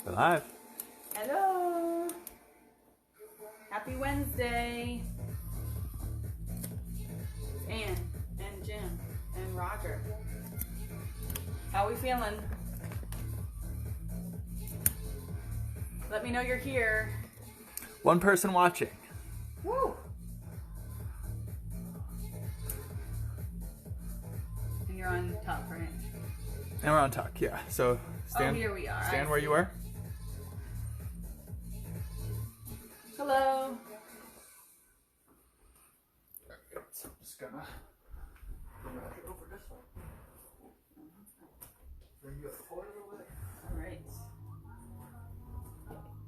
We're live. Hello. Happy Wednesday. It's Ann and Jim and Roger. How we feeling? Let me know you're here. One person watching. Woo! And you're on top, right? And we're on talk, yeah. So stand, here we are. Stand where you were. Hello. So I'm just gonna bring it over this way. Bring you forward a little bit. All right.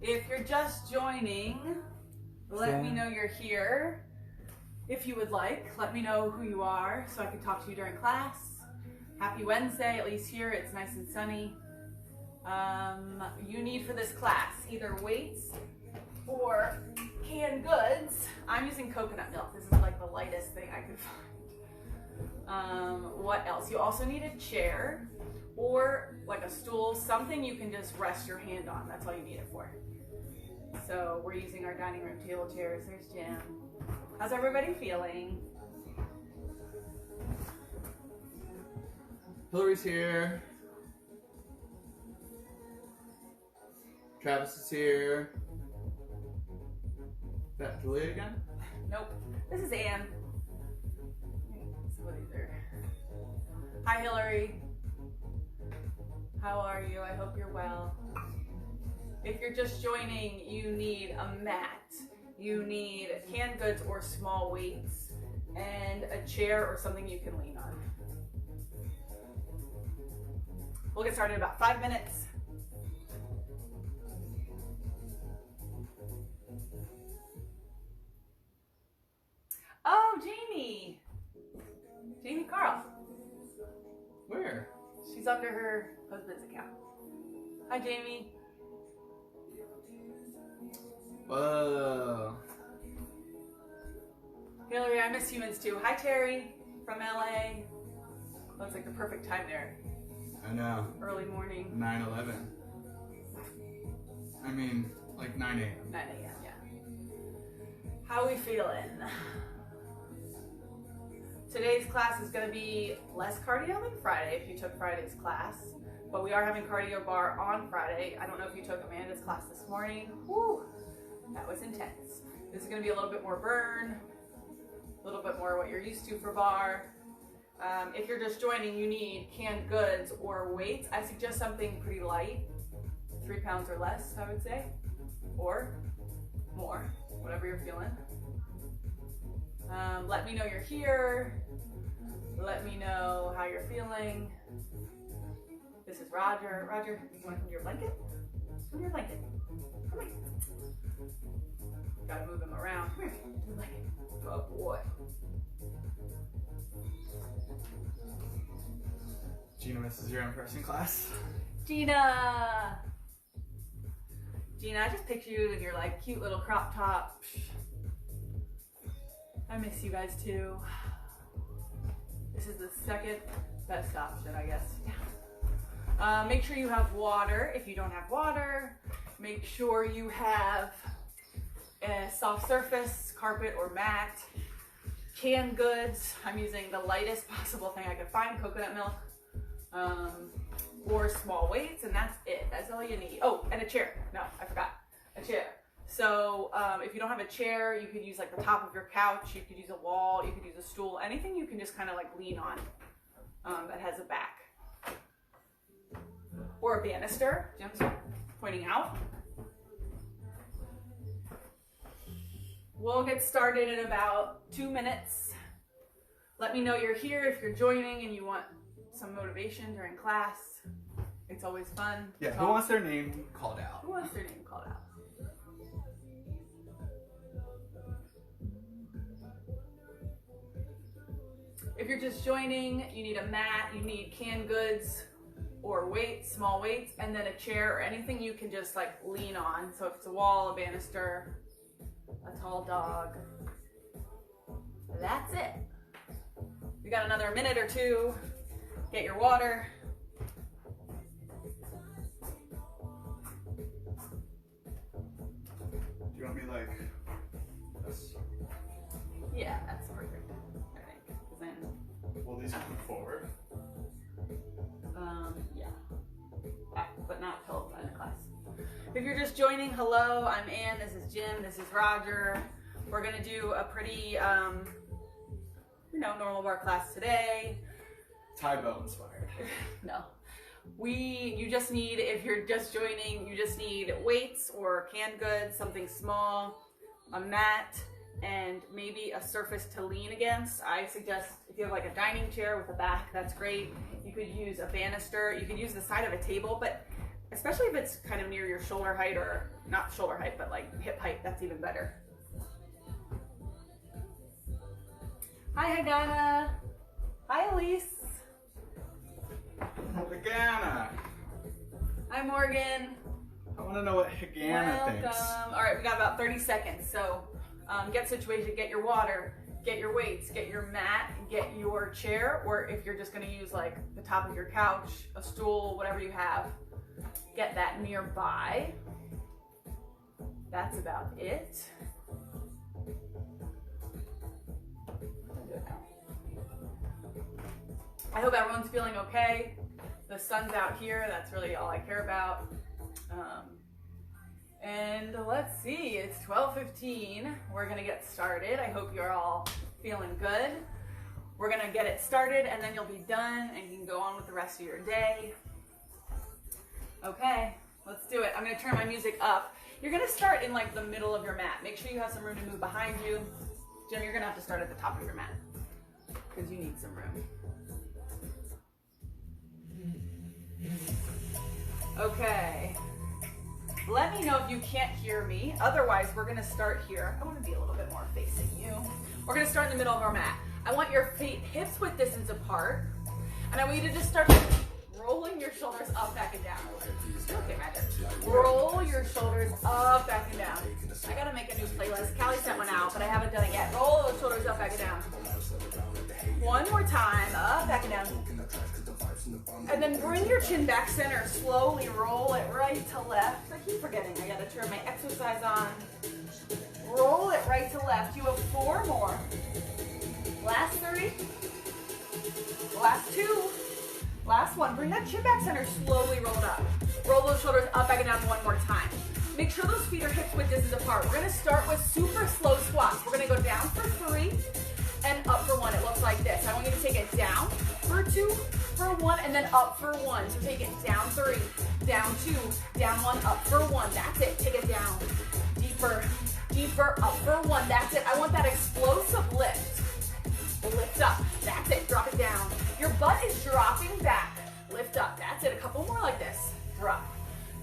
If you're just joining, let me know you're here. If you would like, let me know who you are so I can talk to you during class. Happy Wednesday, at least here it's nice and sunny. You need for this class either weights or canned goods. I'm using coconut milk. This is like the lightest thing I could find. What else? You also need a chair or like a stool, something you can just rest your hand on. That's all you need it for. So we're using our dining room table chairs. There's Jim. How's everybody feeling? Hillary's here. Travis is here. Is that Julia again? Nope. This is Ann. Some of these are. Hi, Hillary. How are you? I hope you're well. If you're just joining, you need a mat. You need canned goods or small weights, and a chair or something you can lean on. We'll get started in about 5 minutes. Oh, Jamie. Jamie Carl. Where? She's under her husband's account. Hi, Jamie. Whoa. Hillary, I miss humans too. Hi, Terry from LA. Looks like the perfect time there. I know. Early morning. 9:11. I mean, like 9 a.m. 9 a.m., yeah. How are we feeling? Today's class is going to be less cardio than Friday if you took Friday's class. But we are having cardio bar on Friday. I don't know if you took Amanda's class this morning. Whew, that was intense. This is going to be a little bit more burn, a little bit more what you're used to for bar. If you're just joining, you need canned goods or weights. I suggest something pretty light, 3 pounds or less, I would say, or more, whatever you're feeling. Let me know you're here. Let me know how you're feeling. This is Roger. Roger, you want to come to your blanket? Come to your blanket. Come here. Gotta move him around. Come here. To the blanket. Oh boy. Gina, this is your in-person class. Gina! Gina, I just picture you in your like cute little crop top. I miss you guys too. This is the second best option, I guess. Yeah. Make sure you have water. If you don't have water, make sure you have a soft surface, carpet or mat. Canned goods. I'm using the lightest possible thing I could find, coconut milk. Or small weights, and that's it. That's all you need. Oh, and a chair. No, I forgot. A chair. So if you don't have a chair, you could use like the top of your couch. You could use a wall. You could use a stool. Anything you can just kind of like lean on that has a back. Or a banister. Jim's pointing out. We'll get started in about 2 minutes. Let me know you're here if you're joining and you want some motivation during class. It's always fun. Yeah, who wants their name called out? Who wants their name called out? If you're just joining, you need a mat, you need canned goods or weights, small weights, and then a chair or anything you can just like lean on. So if it's a wall, a banister, a tall dog, that's it. We got another minute or two. Get your water. If you're just joining, hello, I'm Ann, this is Jim, this is Roger. We're gonna do a pretty, normal bar class today. Tybo inspired. No. You just need, if you're just joining, you just need weights or canned goods, something small, a mat, and maybe a surface to lean against. I suggest if you have like a dining chair with a back, that's great. You could use a banister, you could use the side of a table, but especially if it's kind of near your shoulder height, or not shoulder height, but like hip height, that's even better. Hi, Hagana. Hi, Elise. Hagana. Hi, Morgan. I want to know what Hagana thinks. All right, we got about 30 seconds. So get situated, get your water, get your weights, get your mat, get your chair, or if you're just going to use like the top of your couch, a stool, whatever you have, get that nearby. That's about it. I hope everyone's feeling okay. The sun's out here, that's really all I care about. And let's see, it's 12:15. We're gonna get started. I hope you're all feeling good. We're gonna get it started and then you'll be done and you can go on with the rest of your day. Okay, let's do it. I'm gonna turn my music up. You're gonna start in like the middle of your mat. Make sure you have some room to move behind you. Jim, you're gonna have to start at the top of your mat because you need some room. Okay, let me know if you can't hear me. Otherwise, we're gonna start here. I wanna be a little bit more facing you. We're gonna start in the middle of our mat. I want your feet hips width distance apart. And I want you to just start rolling your shoulders up, back, and down. Okay, Magic. Roll your shoulders up, back, and down. I gotta make a new playlist. Callie sent one out, but I haven't done it yet. Roll those shoulders up, back, and down. One more time, up, back, and down. And then bring your chin back center. Slowly roll it right to left. I keep forgetting. I gotta turn my exercise on. Roll it right to left. You have 4 more. Last 3. Last 2. Last 1. Bring that chin back center. Slowly roll it up. Roll those shoulders up, back, and down one more time. Make sure those feet are hips width distance apart. We're gonna start with super slow squats. We're gonna go down for 3 and up for 1. It looks like this. I want you to take it down for 2, for 1, and then up for 1. So take it down 3, down 2, down 1, up for 1. That's it. Take it down. Deeper, deeper, up for 1. That's it. I want that explosive lift. Lift up. That's it. Drop it down. Your butt is dropping back. Lift up. That's it. A couple more like this. Drop.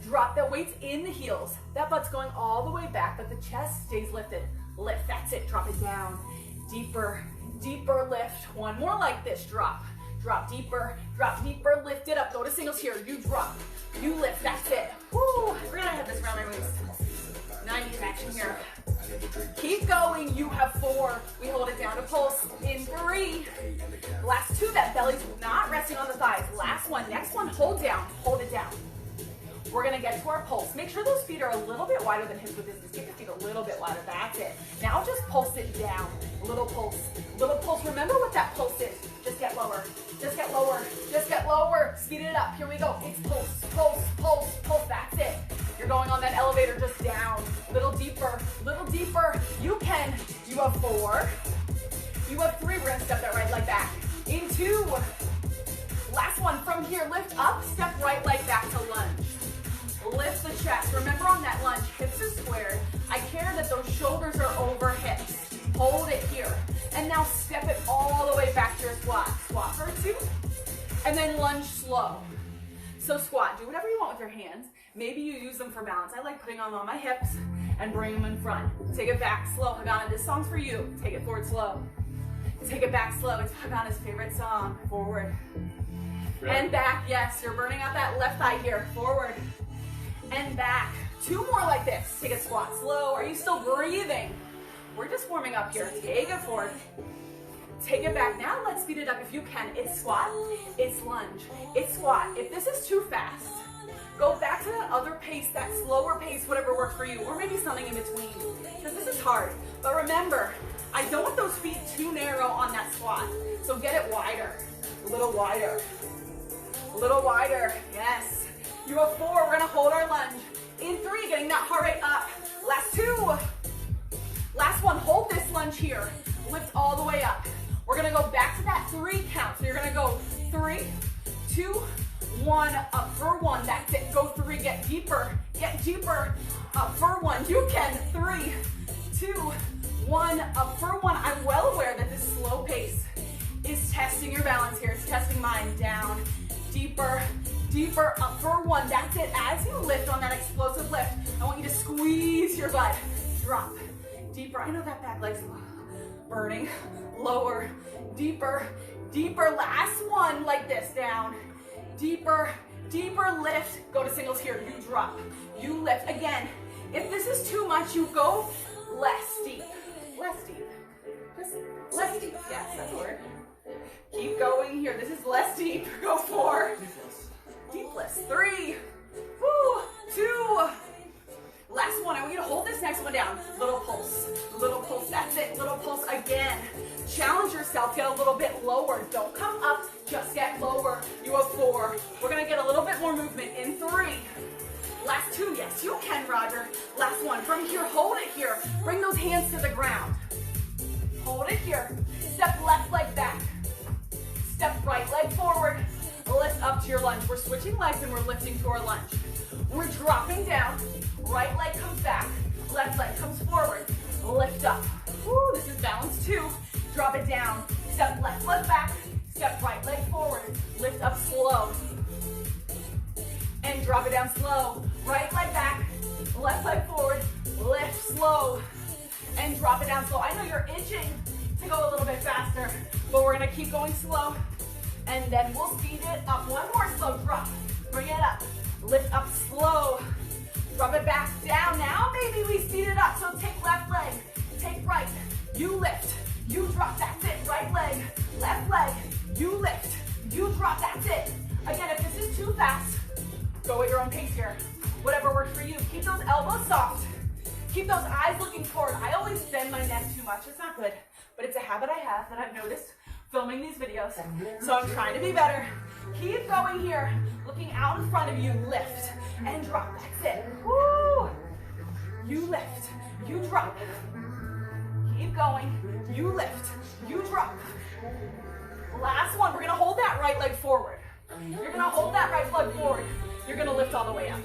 Drop the weights in the heels. That butt's going all the way back, but the chest stays lifted. Lift. That's it. Drop it down. Deeper, deeper lift. 1 more like this. Drop. Drop deeper, lift it up. Go to singles here. You drop, you lift. That's it. Woo! We're gonna have this around my waist. 90s action here. Keep going. You have 4. We hold it down to pulse in 3. Last 2. That belly's not resting on the thighs. Last 1. Next one. Hold down. Hold it down. We're gonna get to our pulse. Make sure those feet are a little bit wider than hips width distance. Keep your feet a little bit wider. That's it. Now just pulse it down. Little pulse. Little pulse. Remember what that pulse is. Just get lower. Just get lower. Just get lower. Speed it up. Here we go. It's pulse, pulse, pulse, pulse. That's it. You're going on that elevator just down. Little deeper. Little deeper. You can. You have 4. You have 3. We're gonna step that right leg back. In 2. Last one. From here, lift up. Step right leg back to lunge. Lift the chest. Remember on that lunge, hips are squared. I care that those shoulders are over hips. Hold it here. And now step it all the way back to your squat. Squat for 2. And then lunge slow. So squat. Do whatever you want with your hands. Maybe you use them for balance. I like putting them on my hips and bring them in front. Take it back slow. Hagana, this song's for you. Take it forward slow. Take it back slow. It's Hagana's favorite song. Forward. Really? And back. Yes, you're burning out that left thigh here. Forward. And back. 2 more like this. Take a squat slow. Are you still breathing? We're just warming up here. Take it forward. Take it back. Now let's speed it up if you can. It's squat. It's lunge. It's squat. If this is too fast, go back to that other pace, that slower pace, whatever works for you, or maybe something in between. Because this is hard. But remember, I don't want those feet too narrow on that squat. So get it wider. A little wider. A little wider. Yes. You have 4. We're going to hold our lunge. In 3, getting that heart rate up. Last 2. Last one, hold this lunge here. Lift all the way up. We're gonna go back to that 3 count. So you're gonna go 3, 2, 1, up for 1. That's it. Go 3, get deeper, up for 1. You can. 3, 2, 1, up for 1. I'm well aware that this slow pace is testing your balance here. It's testing mine. Down, deeper, up for 1. That's it. As you lift on that explosive lift, I want you to squeeze your butt. Drop, deeper. I know that back leg's burning. Lower, deeper. Last one, like this. Down, deeper, lift. Go to singles here. You drop, you lift. Again, if this is too much, you go less deep. Just less deep. Yes, that's the word. Keep going here. This is less deep. Go 4. Deepless. 3. 2. Last one. I want you to hold this next one down. Little pulse. That's it. Little pulse again. Challenge yourself. Get a little bit lower. Don't come up. Just get lower. You have 4. We're going to get a little bit more movement in 3. Last 2. Yes, you can, Roger. Last one. From here, hold it here. Bring those hands to the ground. Hold it here. Step left leg back. Step right leg forward. Lift up to your lunge. We're switching legs and we're lifting to our lunge. We're dropping down. Right leg comes back. Left leg comes forward. Lift up. Woo, this is balance 2. Drop it down. Step left leg back. Step right leg forward. Lift up slow. And drop it down slow. Right leg back. Left leg forward. Lift slow. And drop it down slow. I know you're itching to go a little bit faster, but we're gonna keep going slow. And then we'll speed it up. One more slow drop. Bring it up. Lift up slow. Drop it back down. Now maybe we speed it up. So take left leg. Take right. You lift. You drop. That's it. Right leg. Left leg. You lift. You drop. That's it. Again, if this is too fast, go at your own pace here. Whatever works for you. Keep those elbows soft. Keep those eyes looking forward. I always bend my neck too much. It's not good, but it's a habit I have that I've noticed filming these videos. So I'm trying to be better. Keep going here. Looking out in front of you. Lift and drop. That's it. Woo! You lift. You drop. Keep going. You lift. You drop. Last one. We're going to hold that right leg forward. You're going to hold that right leg forward. You're going to lift all the way up.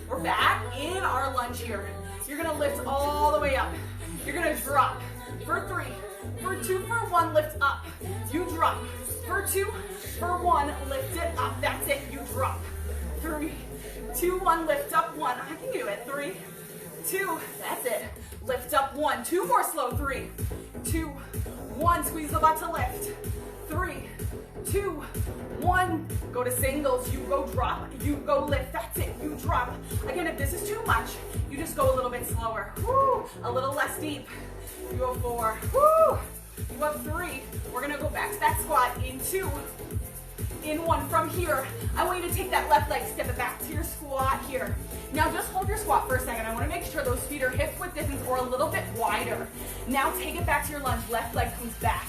We're back in our lunge here. You're going to lift all the way up. You're going to drop for 3, for 2, for 1, lift up. You drop for 2, for 1, lift it up. That's it. You drop. 3, 2, 1, lift up 1. I can do it. 3, 2, that's it. Lift up 1. 2 more slow. 3, 2, 1. Squeeze the butt to lift. 3, 2, 1. Go to singles. You go drop. You go lift. That's it. You drop. Again, if this is too much, you just go a little bit slower. Woo! A little less deep. You have 4. Woo! You have 3. We're gonna go back to that squat in 2. In 1 from here. I want you to take that left leg, step it back to your squat here. Now just hold your squat for a second. I want to make sure those feet are hip width distance or a little bit wider. Now take it back to your lunge. Left leg comes back.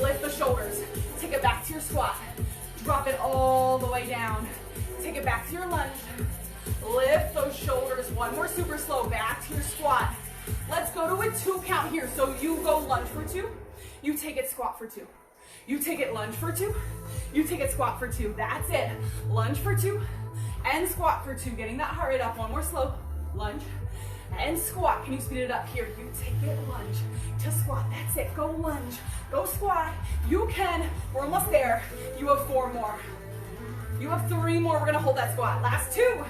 Lift the shoulders. Take it back to your squat. Drop it all the way down. Take it back to your lunge. Lift those shoulders. One more super slow. Back to your squat. Let's go to a 2 count here. So you go lunge for 2. You take it squat for 2. You take it lunge for 2. You take it squat for 2. That's it. Lunge for 2 and squat for 2. Getting that heart rate up. One more slow. Lunge and squat. Can you speed it up here? You take it lunge to squat. That's it. Go lunge. Go squat. You can. We're almost there. You have 4 more. You have 3 more. We're going to hold that squat. Last 2.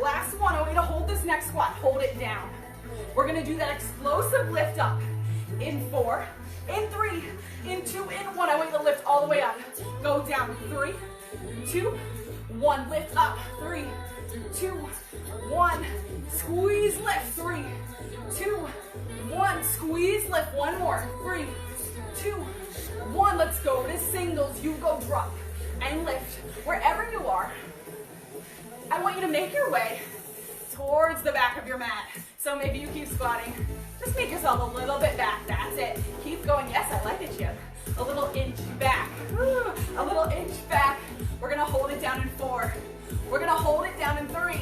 Last one. I want you to hold this next squat. Hold it down. We're going to do that explosive lift up in 4, in 3, in 2, in 1. I want you to lift all the way up. Go down. 3, 2, 1. Lift up. 3, 2, 1. Squeeze, lift. 3, 2, 1. Squeeze, lift. One more. 3, 2, 1. Let's go to singles. You go drop and lift. Wherever you are, I want you to make your way towards the back of your mat. So maybe you keep squatting. Just make yourself a little bit back. That's it. Keep going. Yes, I like it, Chip. A little inch back. Woo. A little inch back. We're going to hold it down in 4. We're going to hold it down in 3.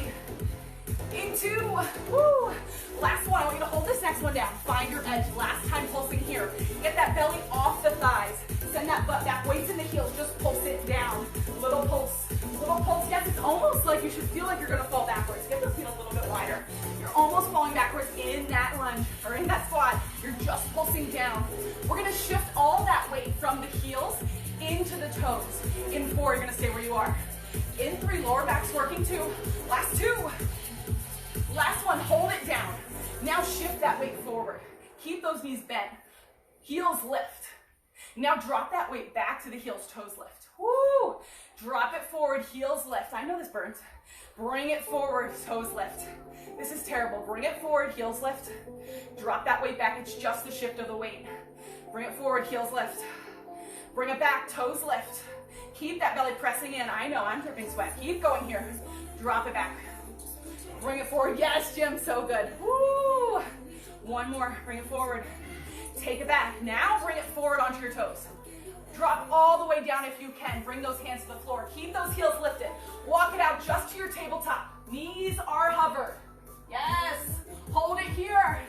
In 3, lower back's working 2. Last 2. Last one, hold it down. Now shift that weight forward. Keep those knees bent. Heels lift. Now drop that weight back to the heels, toes lift. Woo! Drop it forward, heels lift. I know this burns. Bring it forward, toes lift. This is terrible. Bring it forward, heels lift. Drop that weight back. It's just the shift of the weight. Bring it forward, heels lift. Bring it back, toes lift. Keep that belly pressing in. I know, I'm dripping sweat. Keep going here. Drop it back. Bring it forward. Yes, Jim, so good. Woo! One more. Bring it forward. Take it back. Now bring it forward onto your toes. Drop all the way down if you can. Bring those hands to the floor. Keep those heels lifted. Walk it out just to your tabletop. Knees are hovered. Yes. Hold it here.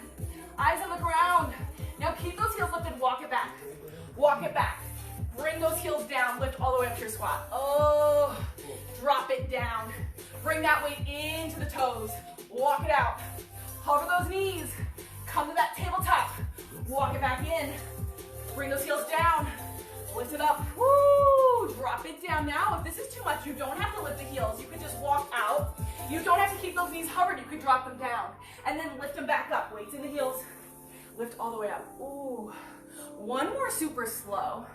Eyes on the ground. Now keep those heels lifted. Walk it back. Walk it back. Bring those heels down. Lift all the way up to your squat. Oh, drop it down. Bring that weight into the toes. Walk it out. Hover those knees. Come to that tabletop. Walk it back in. Bring those heels down. Lift it up. Woo! Drop it down. Now, if this is too much, you don't have to lift the heels. You can just walk out. You don't have to keep those knees hovered. You can drop them down. And then lift them back up. Weights in the heels. Lift all the way up. Ooh. One more super slow.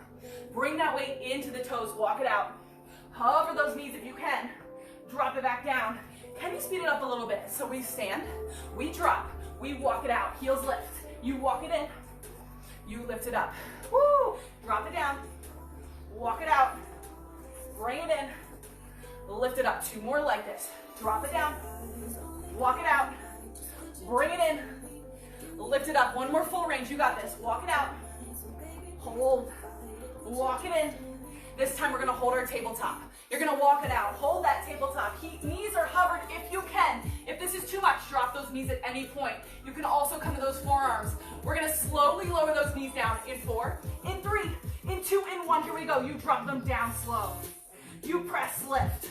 Bring that weight into the toes. Walk it out. Hover those knees if you can. Drop it back down. Can you speed it up a little bit? So we stand, we drop, we walk it out. Heels lift. You walk it in. You lift it up. Woo! Drop it down. Walk it out. Bring it in. Lift it up. 2 more like this. Drop it down. Walk it out. Bring it in. Lift it up. 1 more full range. You got this. Walk it out. Hold. Walk it in. This time we're going to hold our tabletop. You're going to walk it out. Hold that tabletop. Knees are hovered if you can. If this is too much, drop those knees at any point. You can also come to those forearms. We're going to slowly lower those knees down in 4, in 3, in 2, in 1. Here we go. You drop them down slow. You press lift.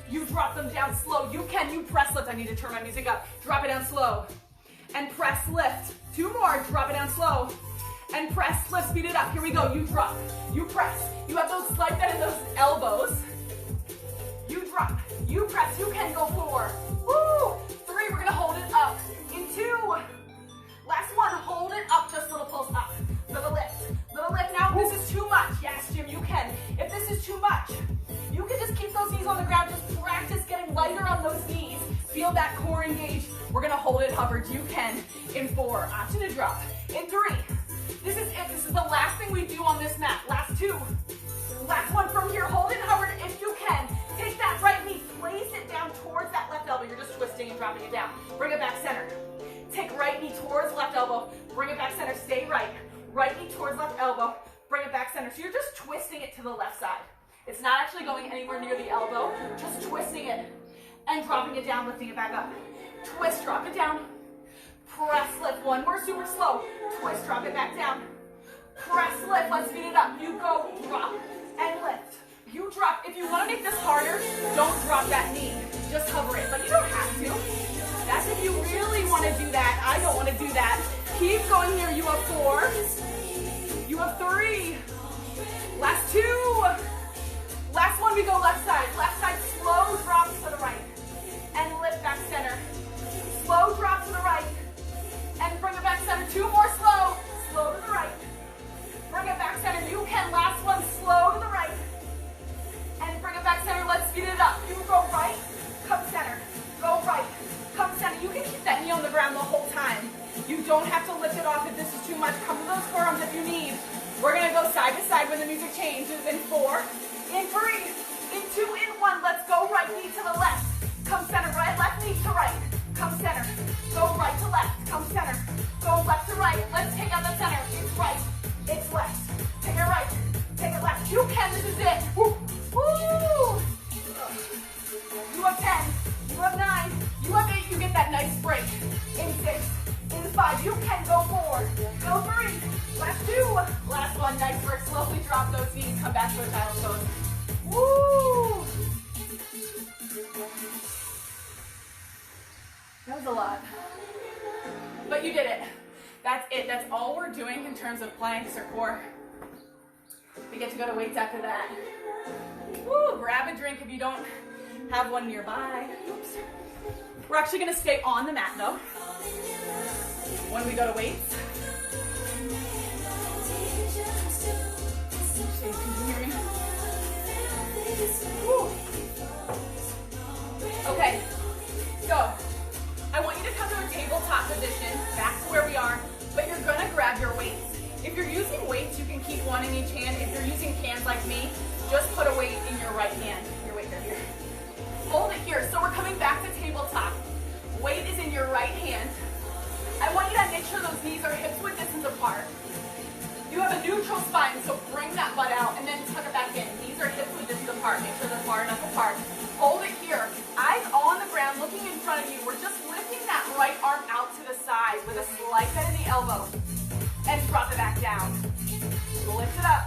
You drop them down slow. You can. You press lift. I need to turn my music up. Drop it down slow. And press lift. 2 more. Drop it down slow. And press lift. Speed it up. Here we go. You drop. You press. You have those slight bend in those elbows. You drop, you press, you can go 4. Woo! 3, we're gonna hold it up. In 2. Last one, hold it up, just little pulse up. Little lift. Little lift. Now, if this is too much, yes, Jim, you can. If this is too much, you can just keep those knees on the ground. Just practice getting lighter on those knees. Feel that core engage. We're gonna hold it hovered. You can. In 4, option to drop. In 3, this is it. This is the last thing we do on this mat. Last 2. Last one from here. Hold it hovered if you can. Take that right knee, place it down towards that left elbow. You're just twisting and dropping it down. Bring it back center. Take right knee towards left elbow. Bring it back center. Stay right. Right knee towards left elbow. Bring it back center. So you're just twisting it to the left side. It's not actually going anywhere near the elbow. Just twisting it and dropping it down, lifting it back up. Twist, drop it down. Press, lift. 1 more super slow. Twist, drop it back down. Press, lift. Let's speed it up. You go, drop, and lift. You drop. If you want to make this harder, don't drop that knee. Just hover it. But you don't have to. That's if you really want to do that. I don't want to do that. Keep going here. You have 4. You have 3. Last 2. Last one, we go left side. Left side, slow drop to the right. And lift back center. Slow drop to the right. And bring it back center. 2 more slow. Slow to the right. Bring it back center. You can. Last one, slow to the right. And bring it back center. Let's speed it up. You go right, come center. Go right, come center. You can keep that knee on the ground the whole time. You don't have to lift it off if this is too much. Come to those forearms if you need. We're going to go side to side when the music changes. In 4, in 3, in 2, in 1. Let's go right knee to the left. Come center. Right, left knee to right. Come center. Go right to left. Come center. Go left to right. Let's take out the center. It's right. It's left. Take it right. Take it left. You can. This is it. Woo. Woo! You have 10, you have 9, you have 8, you get that nice break. In 6, in 5, you can go 4, go 3, last 2, last one, nice work. Slowly drop those knees, come back to a child's pose. Woo! That was a lot. But you did it. That's it. That's all we're doing in terms of planks or core. We get to go to weights after that. Woo, grab a drink if you don't Have one nearby. Oops. We're actually gonna stay on the mat though when we go to weights. Woo. Okay, so I want you to come to a tabletop position, back to where we are, but you're gonna grab your weights. If you're using weights, you can keep one in each hand. If you're using cans like me, just put a weight in your right hand. Your weight right here. Hold it here. So we're coming back to tabletop. Weight is in your right hand. I want you to make sure those knees are hips width distance apart. You have a neutral spine, so bring that butt out and then tuck it back in. Knees are hips width distance apart. Make sure they're far enough apart. Hold it here. Eyes on the ground, looking in front of you. We're just lifting that right arm out to the side with a slight bend in the elbow. And drop it back down. Lift it up.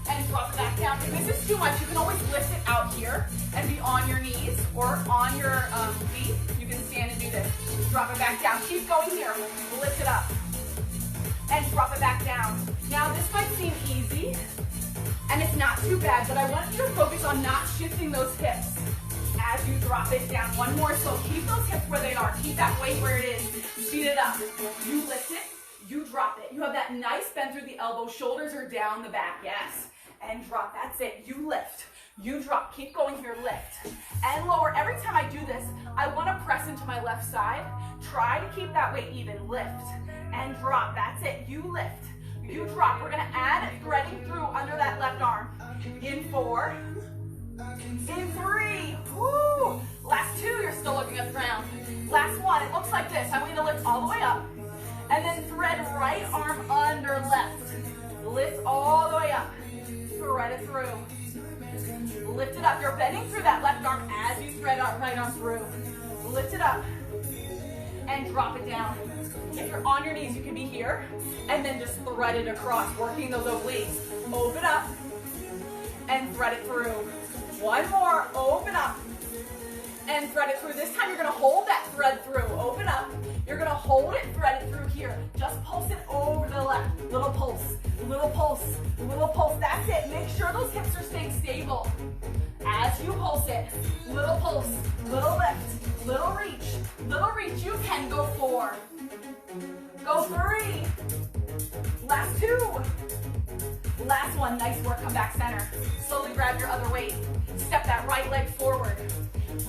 And drop it back down. If this is too much, you can always lift it out here and be on your knees or on your feet. You can stand and do this. Drop it back down. Keep going here. Lift it up. And drop it back down. Now this might seem easy, and it's not too bad, but I want you to focus on not shifting those hips as you drop it down. One more, so keep those hips where they are. Keep that weight where it is. Speed it up. You lift it, you drop it. You have that nice bend through the elbow. Shoulders are down the back, yes. And drop, that's it. You lift, you drop. Keep going here, lift. And lower. Every time I do this, I want to press into my left side. Try to keep that weight even. Lift and drop, that's it. You lift, you drop. We're gonna add threading through under that left arm. In 4, in 3, woo. Last 2, you're still looking at the ground. Last 1, it looks like this. I want you to lift all the way up, and then thread right arm under left. Lift all the way up, thread it through. Lift it up, you're bending through that left arm as you thread our right arm through. Lift it up, and drop it down. If you're on your knees, you can be here, and then just thread it across, working those obliques. Open up, and thread it through. One more, open up, and thread it through. This time you're gonna hold that thread through. Open up, you're gonna hold it, thread it through here. Just pulse it over to the left. Little pulse, little pulse, little pulse. That's it. Make sure those hips are staying stable. As you pulse it, little pulse, little lift, little reach, little reach. You can go 4, go 3, last 2, last 1. Nice work, come back center. Slowly grab your other weight. Step that right leg forward.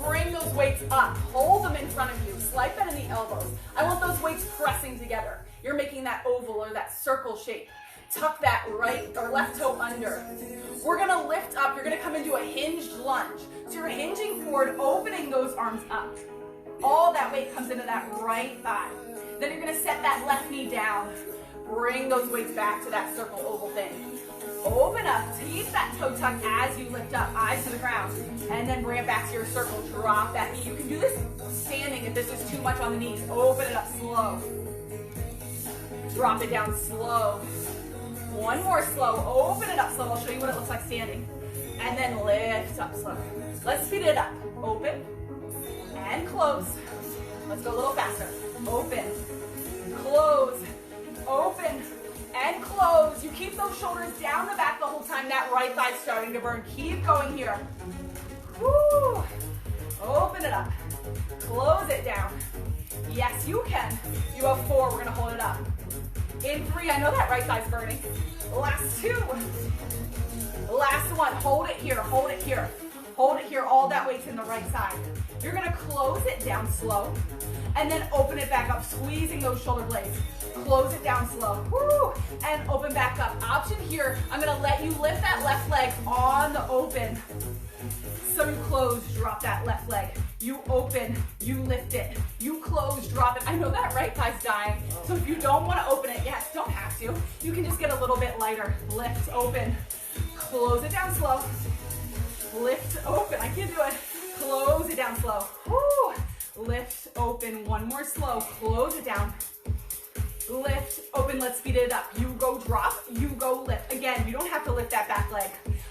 Bring those weights up. Hold them in front of you. Slight bend in the elbows. I want those weights pressing together. You're making that oval or that circle shape. Tuck that right or left toe under. We're gonna lift up. You're gonna come into a hinged lunge. So you're hinging forward, opening those arms up. All that weight comes into that right thigh. Then you're gonna set that left knee down. Bring those weights back to that circle oval thing. Open up, keep that toe tuck as you lift up, eyes to the ground, and then bring it back to your circle. Drop that knee. You can do this standing if this is too much on the knees. Open it up slow. Drop it down slow. One more slow. Open it up slow. I'll show you what it looks like standing. And then lift up slow. Let's speed it up. Open and close. Let's go a little faster. Open, close, open, and close. You keep those shoulders down the back the whole time. That right thigh's starting to burn. Keep going here. Woo. Open it up. Close it down. Yes, you can. You have 4. We're going to hold it up. In 3, I know that right thigh's burning. Last 2. Last 1. Hold it here. Hold it here. Hold it here. All that weight's in the right side. You're going to close it down slow and then open it back up, squeezing those shoulder blades. Close it down slow. Woo! And open back up. Option here, I'm going to let you lift that left leg on the open. So you close, drop that left leg. You open, you lift it. You close, drop it. I know that right thigh's dying. So if you don't want to open it, yes, don't have to. You can just get a little bit lighter. Lift, open. Close it down slow. Lift, open. I can't do it. Close it down slow. Woo! Lift, open. One more slow. Close it down. Lift, open. Let's speed it up. You go drop, you go lift. Again, you don't have to lift that back leg.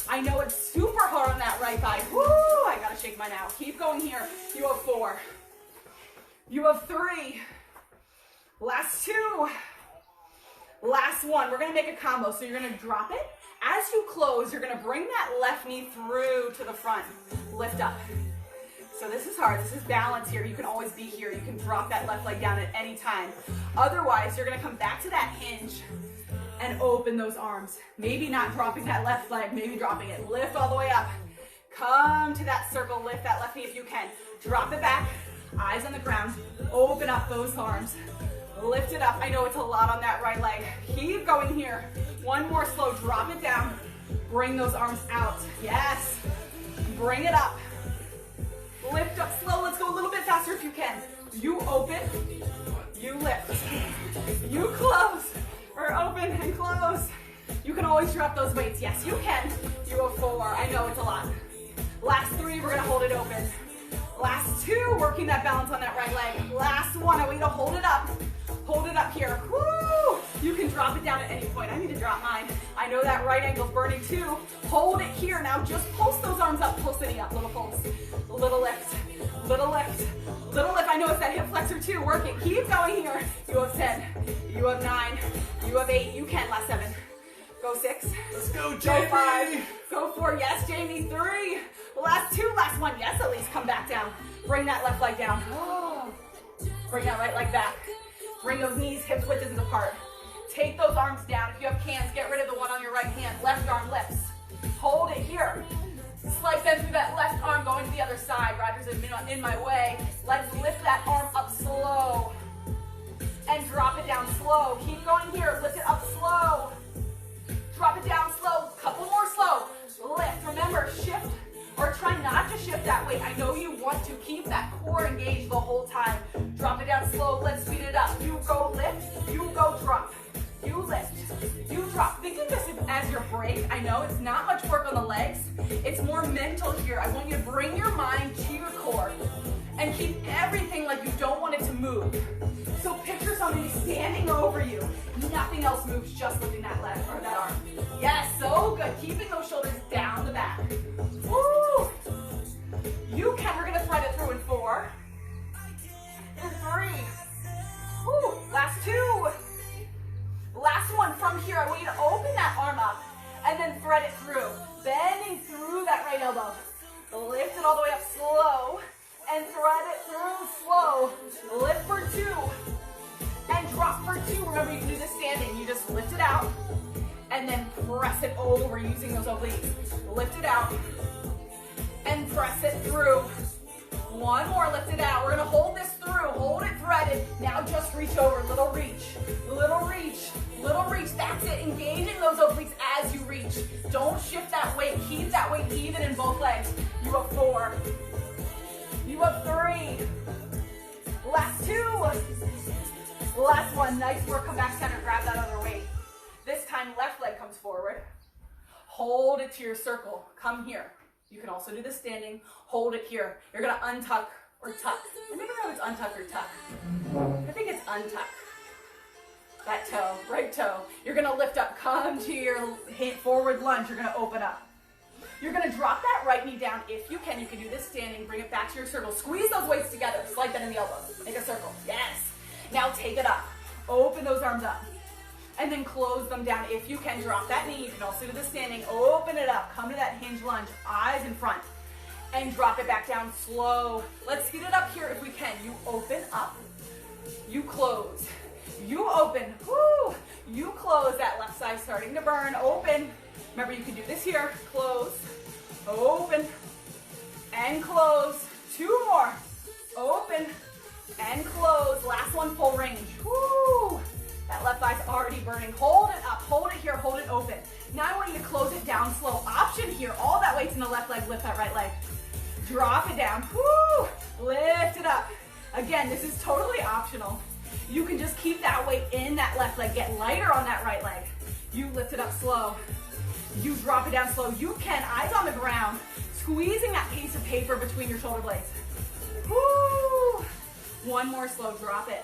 I know it's super hard on that right thigh. Woo! I gotta shake mine out. Keep going here. You have 4. You have 3. Last 2. Last 1. We're gonna make a combo. So you're gonna drop it As you close, you're gonna bring that left knee through to the front. Lift up. So this is hard, this is balance here. You can always be here. You can drop that left leg down at any time. Otherwise, you're gonna come back to that hinge and open those arms. Maybe not dropping that left leg, maybe dropping it. Lift all the way up. Come to that circle, lift that left knee if you can. Drop it back, eyes on the ground. Open up those arms. Lift it up. I know it's a lot on that right leg. Keep going here. One more slow, drop it down. Bring those arms out. Yes. Bring it up. Lift up slow. Let's go a little bit faster if you can. You open, you lift. You close, or open and close. You can always drop those weights. Yes, you can. You go 4. I know it's a lot. Last 3, we're gonna hold it open. Last 2, working that balance on that right leg. Last 1, I want you to hold it up. Hold it up here. Woo! You can drop it down at any point. I need to drop mine. I know that right ankle's burning too. Hold it here. Now just pulse those arms up. Pulse the knee up. Little pulse. Little lift. Little lift. Little lift. I know it's that hip flexor too. Working. Keep going here. You have 10. You have 9. You have 8. You can. Last 7. Go 6. Let's go, Jamie. Go 5. Go 4. Yes, Jamie. 3. Last 2. Last 1. Yes, at least. Come back down. Bring that left leg down. Bring that right leg back. Bring those knees, hips, width distance apart. Take those arms down. If you have cans, get rid of the one on your right hand. Left arm lifts. Hold it here. Slice them through that left arm, going to the other side. Roger's in my way. Let's lift that arm up slow. And drop it down slow. Keep going here. Lift it up slow. Drop it down slow. Couple more slow. Lift. Remember, shift or try not to shift that weight. I know you want to keep that core engaged the whole time. Drop it down slow. Let's speed it up. You go lift. You go drop. You lift. You drop. Think of this as your break. I know it's not much work on the legs. It's more mental here. I want you to bring your mind to your core and keep everything like you don't want it to move. So picture somebody standing over you. Nothing else moves, just lifting that leg or that arm. Yes, so good. Keeping those shoulders down the back. Woo! You can. We're going to thread it through in 4. And 3. Woo! Last 2. Last 1 from here. I want you to open that arm up and then thread it through. Bending through that right elbow. Lift it all the way up slow and thread it through slow. Lift for 2 and drop for 2. Remember, you can do this standing. You just lift it out and then press it over using those obliques. Lift it out and press it through. 1 more, lift it out. We're gonna hold this through, hold it threaded. Now just reach over, little reach, little reach, little reach. That's it, engaging those obliques as you reach. Don't shift that weight, keep that weight even in both legs. You have 4, you have 3, last 2, last 1. Nice work, come back center, grab that other weight. This time left leg comes forward. Hold it to your circle, come here. You can also do this standing. Hold it here. You're gonna untuck or tuck. I never know if it's untuck or tuck. I think it's untuck. That toe, right toe. You're gonna lift up, come to your forward lunge. You're gonna open up. You're gonna drop that right knee down if you can. You can do this standing. Bring it back to your circle. Squeeze those weights together. Slide that in the elbows. Make a circle. Yes. Now take it up. Open those arms up. And then close them down. If you can, drop that knee. You can also do the standing. Open it up. Come to that hinge lunge. Eyes in front. And drop it back down slow. Let's speed it up here if we can. You open up. You close. You open. Woo! You close. That left side starting to burn. Open. Remember, you can do this here. Close. Open. And close. 2 more. Open. And close. Last 1, full range. Woo! That left thigh's already burning. Hold it up, hold it here, hold it open. Now I want you to close it down slow. Option here, all that weight's in the left leg, lift that right leg. Drop it down, woo! Lift it up. Again, this is totally optional. You can just keep that weight in that left leg, get lighter on that right leg. You lift it up slow. You drop it down slow. You can, eyes on the ground, squeezing that piece of paper between your shoulder blades. Woo! 1 more slow, drop it.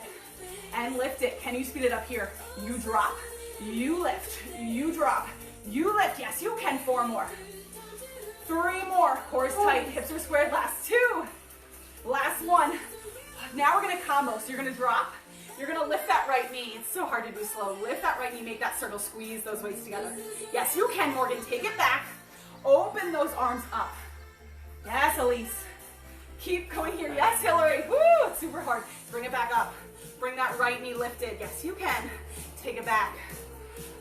And lift it. Can you speed it up here? You drop, you lift, you drop, you lift. Yes, you can. 4 more. 3 more. Core is tight, hips are squared. Last 2. Last 1. Now we're gonna combo. So you're gonna drop, You're gonna lift that right knee. It's so hard to do slow. Lift that right knee, make that circle, squeeze those weights together. Yes, you can, Morgan. Take it back. Open those arms up. Yes, Elise. Keep going here. Yes, Hillary. Woo, it's super hard. Bring it back up. Bring that right knee lifted. Yes, you can. Take it back.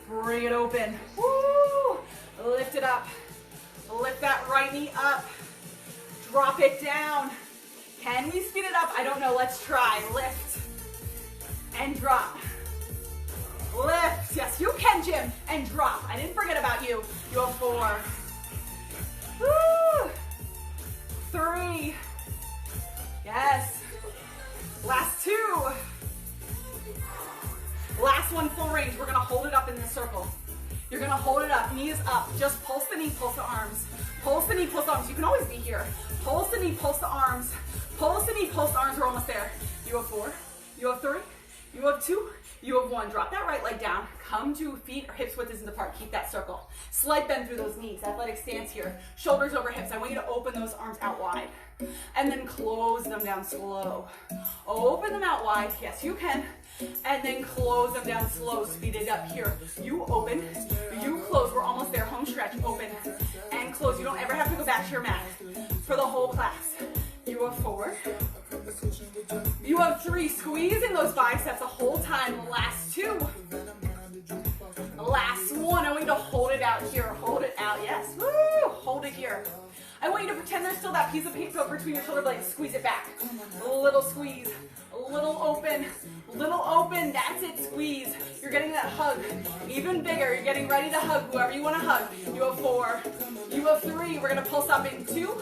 Bring it open. Woo! Lift it up. Lift that right knee up. Drop it down. Can we speed it up? I don't know. Let's try. Lift and drop. Lift. Yes, you can, Jim. And drop. I didn't forget about you. You have 4. Woo! 3. Yes. Last 2. Last one, full range. We're gonna hold it up in this circle. You're gonna hold it up, knees up. Just pulse the knee, pulse the arms. Pulse the knee, pulse the arms. You can always be here. Pulse the knee, pulse the arms. Pulse the knee, pulse the arms. We're almost there. You have 4. You have 3. You have 2. You have 1. Drop that right leg down. Come to feet or hips width distance apart. Keep that circle. Slight bend through those knees. Athletic stance here. Shoulders over hips. I want you to open those arms out wide. And then close them down slow. Open them out wide. Yes, you can. And then close them down slow. Speed it up here. You open. You close. We're almost there. Home stretch. Open and close. You don't ever have to go back to your mat for the whole class. You have 4. You have 3. Squeezing those biceps the whole time. Last 2. Last 1. I want you to hold it out here. Hold it out. Yes. Woo! Hold it here. I want you to pretend there's still that piece of paper between your shoulder blades. Squeeze it back. A little squeeze. A little open. Little open. That's it. Squeeze. You're getting that hug. Even bigger. You're getting ready to hug whoever you want to hug. You have 4. You have 3. We're going to pulse up in 2.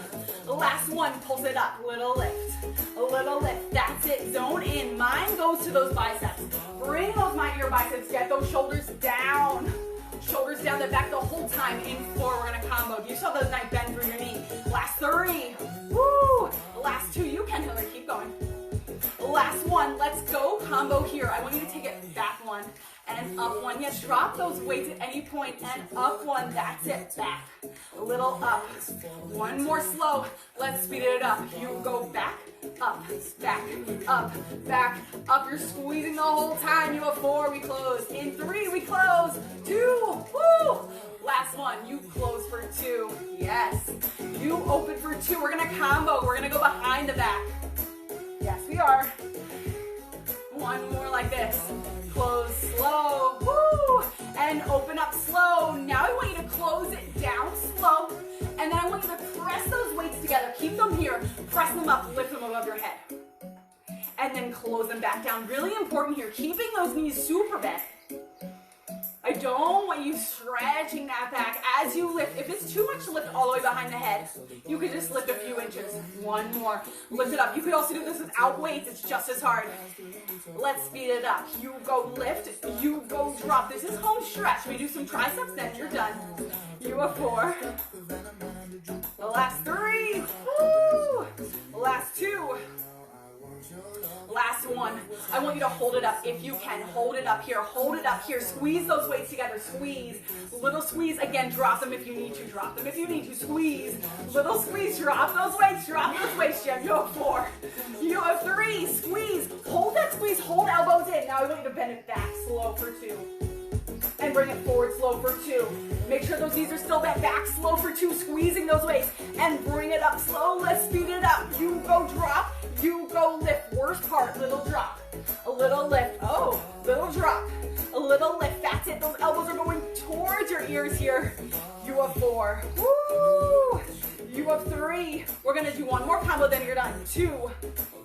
Last 1. Pulse it up. Little lift. A little lift. That's it. Zone in. Mine goes to those biceps. Bring those mind to your biceps. Get those shoulders down. Shoulders down the back the whole time. In 4, we're gonna combo. You saw those nice bend through your knee. Last 3. Woo! Last 2, you can, Hillary. Keep going. Last 1, let's go. Combo here. I want you to take it back 1 and up 1. Yes, drop those weights at any point and up 1. That's it. Back. A little up. 1 more slow. Let's speed it up. You go back, up, back, up. You're squeezing the whole time. You have 4. We close. In 3, we close. 2. Woo! Last 1. You close for 2. Yes. You open for 2. We're gonna combo. We're gonna go behind the back. Yes, we are. 1 more like this. Close slow. Woo! And open up slow. Now I want you to close it down slow. And then I want you to press those weights together. Keep them here. Press them up. Lift them above your head. And then close them back down. Really important here. Keeping those knees super bent. I don't want you stretching that back as you lift. If it's too much to lift all the way behind the head, you could just lift a few inches. 1 more. Lift it up. You could also do this without weights. It's just as hard. Let's speed it up. You go lift. You go drop. This is home stretch. We do some triceps, then you're done. You have 4. The last 3. Woo! Last 2. Last 1. I want you to hold it up if you can. Hold it up here. Hold it up here. Squeeze those weights together. Squeeze. Little squeeze. Again, drop them if you need to. Drop them if you need to. Squeeze. Little squeeze. Drop those weights. Drop those weights, Jen. You have 4. You have 3. Squeeze. Hold that squeeze. Hold elbows in. Now I want you to bend it back slow for 2. And bring it forward slow for 2. Make sure those knees are still bent back slow for 2. Squeezing those weights. And bring it up slow. Let's speed it up. You go drop. You go lift. Worst part, little drop. A little lift. Oh, little drop. A little lift. That's it. Those elbows are going towards your ears here. You have 4. Woo! You have 3. We're going to do 1 more combo, then you're done. 2.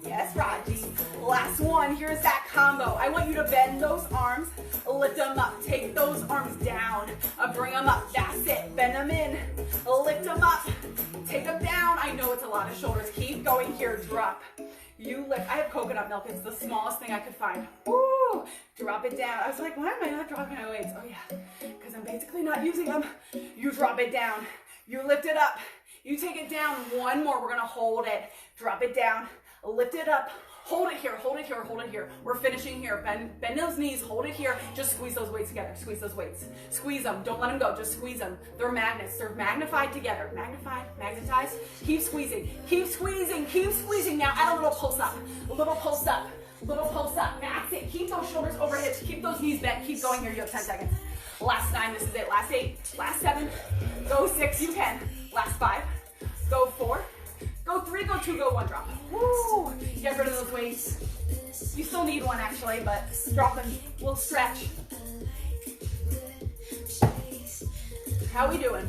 Yes, Raji. Last 1. Here's that combo. I want you to bend those arms. Lift them up. Take those arms down. Bring them up. That's it. Bend them in. Lift them up. Take them down. I know it's a lot of shoulders. Keep going here. Drop. You lift. I have coconut milk. It's the smallest thing I could find. Woo! Drop it down. I was like, why am I not dropping my weights? Oh, yeah. Because I'm basically not using them. You drop it down. You lift it up. You take it down. 1 more. We're going to hold it. Drop it down. Lift it up. Hold it here. Hold it here. Hold it here. We're finishing here. Bend those knees. Hold it here. Just squeeze those weights together. Squeeze those weights. Squeeze them. Don't let them go. Just squeeze them. They're magnets. They're magnified together. Magnified. Magnetized. Keep squeezing. Keep squeezing. Keep squeezing. Now add a little pulse up. A little pulse up. little pulse up. That's it. Keep those shoulders over hips. Keep those knees bent. Keep going here. You have 10 seconds. Last 9, this is it. Last 8, last 7, go 6, you can. Last 5, go 4, go 3, go 2, go 1, drop. Woo! Get rid of those weights. You still need one actually, but drop them. A little stretch. How we doing?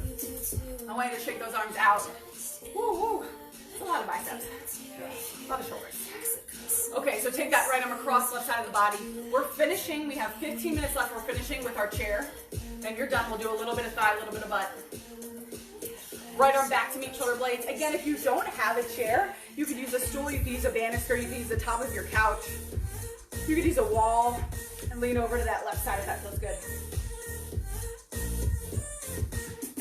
I want you to shake those arms out. Woo, woo. That's a lot of biceps. A lot of shoulders. Okay, so take that right arm across the left side of the body. We're finishing. We have 15 minutes left. We're finishing with our chair. Then you're done. We'll do a little bit of thigh, a little bit of butt. Right arm back to meet shoulder blades. Again, if you don't have a chair, you could use a stool, you could use a banister, you could use the top of your couch. You could use a wall and lean over to that left side if that feels good.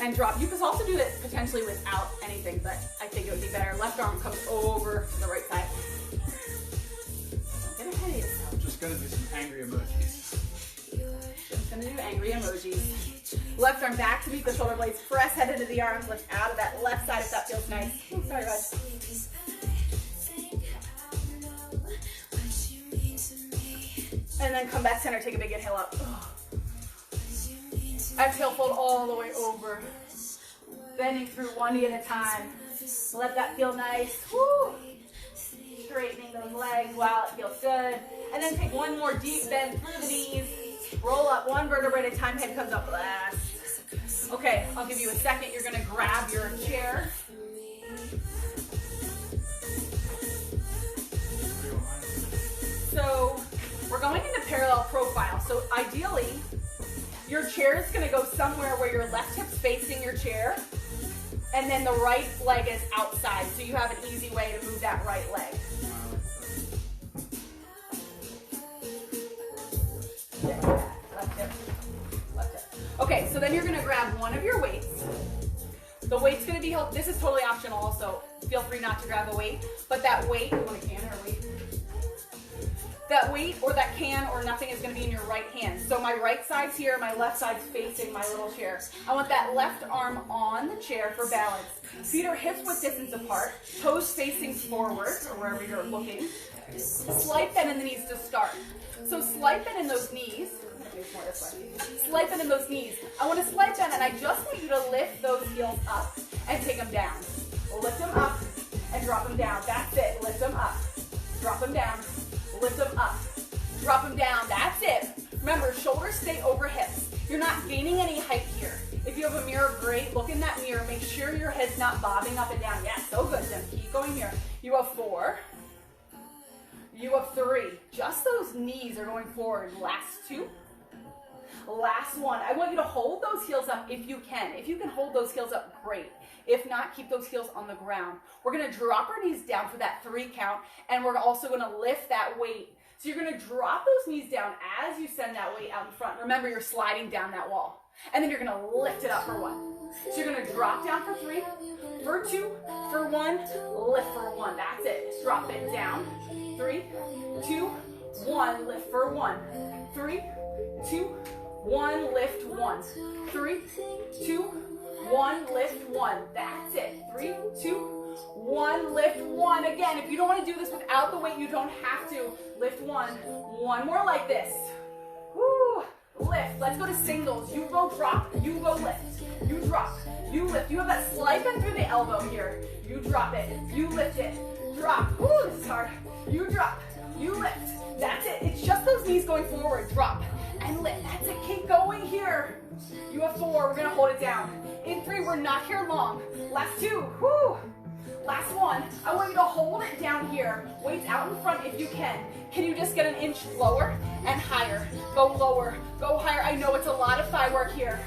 And drop. You could also do it potentially without anything, but I think it would be better. Left arm comes over to the right side. Get ahead of yourself. I'm just gonna do some angry emojis. Just gonna do angry emojis. Left arm back to meet the shoulder blades. Press head into the arms. Lift out of that left side if that feels nice. Ooh, sorry, bud. And then come back center. Take a big inhale up. Exhale, fold all the way over. Bending through one knee at a time. Let that feel nice. Woo. Straightening those legs while it feels good. And then take one more deep bend through the knees. Roll up one vertebrae at a time. Head comes up last. Okay, I'll give you a second. You're going to grab your chair. So we're going into parallel profile. So ideally, your chair is going to go somewhere where your left hip's facing your chair, and then the right leg is outside. So you have an easy way to move that right leg. Left hip, left hip. Okay, so then you're going to grab one of your weights. The weight's going to be held. This is totally optional also. Feel free not to grab a weight, but that weight, you want a can or a weight? That weight or that can or nothing is going to be in your right hand. So my right side's here, my left side's facing my little chair. I want that left arm on the chair for balance. Feet are hips width distance apart, toes facing forward or wherever you're looking. Slight bend in the knees to start. So slight bend in those knees. More this way. Slight bend in those knees. I want to slight bend and I just want you to lift those heels up and take them down. Lift them up and drop them down. That's it. Lift them up. Drop them down. Lift them up. Drop them down. That's it. Remember, shoulders stay over hips. You're not gaining any height here. If you have a mirror, great. Look in that mirror. Make sure your head's not bobbing up and down. Yeah, so good. Then keep going here. You have 4. You have 3. Just those knees are going forward. Last 2. Last 1. I want you to hold those heels up if you can. If you can hold those heels up, great. If not, keep those heels on the ground. We're going to drop our knees down for that 3 count, and we're also going to lift that weight. So you're going to drop those knees down as you send that weight out in front. Remember, you're sliding down that wall. And then you're going to lift it up for 1. So you're going to drop down for 3, for 2, for 1, lift for 1. That's it. Drop it down. 3, 2, 1, lift for 1. 3, 2, 1, lift 1. 3, 2, 1, lift 1. That's it. 3, 2, 1, lift 1. Again, if you don't want to do this without the weight, you don't have to. Lift 1. 1 more like this. Woo. Lift. Let's go to singles. You go drop. You go lift. You drop. You lift. You have that slight bend through the elbow here. You drop it. You lift it. Drop. Woo, this is hard. You drop. You lift. That's it. It's just those knees going forward. Drop and lift. That's it. Keep going here. You have 4. We're going to hold it down. In 3, we're not here long. Last 2. Woo. Last 1. I want you to hold it down here. Weights out in front if you can. Can you just get an inch lower and higher? Go lower. Go higher. I know it's a lot of thigh work here.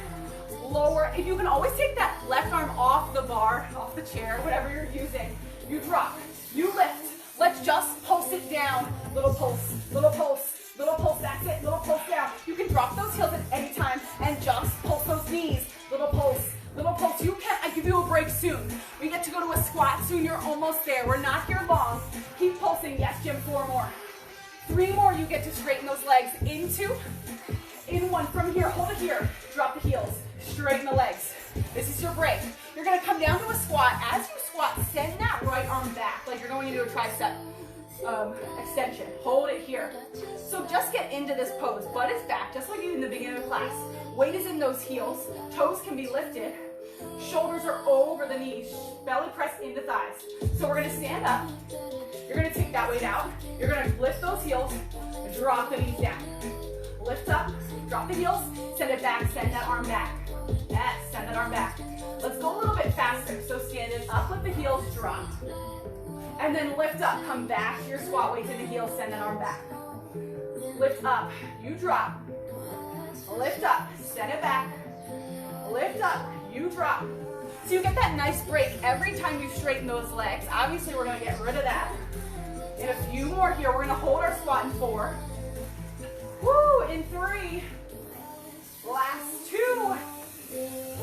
Lower. If you can always take that left arm off the bar, off the chair, whatever you're using. You drop. You lift. Let's just pulse it down. Little pulse. Little pulse. Little pulse. That's it. Little pulse down. You can drop those heels at any time and just pulse those knees. Little pulse. Little pulse. You can. I give you a break soon. We get to go to a squat soon. You're almost there. We're not here long. Keep pulsing. Yes, Jim. 4 more. 3 more. You get to straighten those legs. In 2. In 1. From here. Hold it here. Drop the heels. Straighten the legs. This is your break. You're going to come down to a squat. As you squat, send that right arm back like you're going into a tricep. extension. Hold it here. So just get into this pose. Butt is back, just like you did in the beginning of class. Weight is in those heels. Toes can be lifted. Shoulders are over the knees. Belly press into thighs. So we're gonna stand up. You're gonna take that weight out. You're gonna lift those heels. Drop the knees down. Lift up, drop the heels, send it back, send that arm back. Yes, send that arm back. Let's go a little bit faster. So stand it up with the heels, drop. And then lift up, come back to your squat weight to the heels, send that arm back. Lift up, you drop. Lift up, send it back. Lift up, you drop. So you get that nice break every time you straighten those legs. Obviously, we're gonna get rid of that. In a few more here, we're gonna hold our squat in 4. Woo, in 3. Last 2.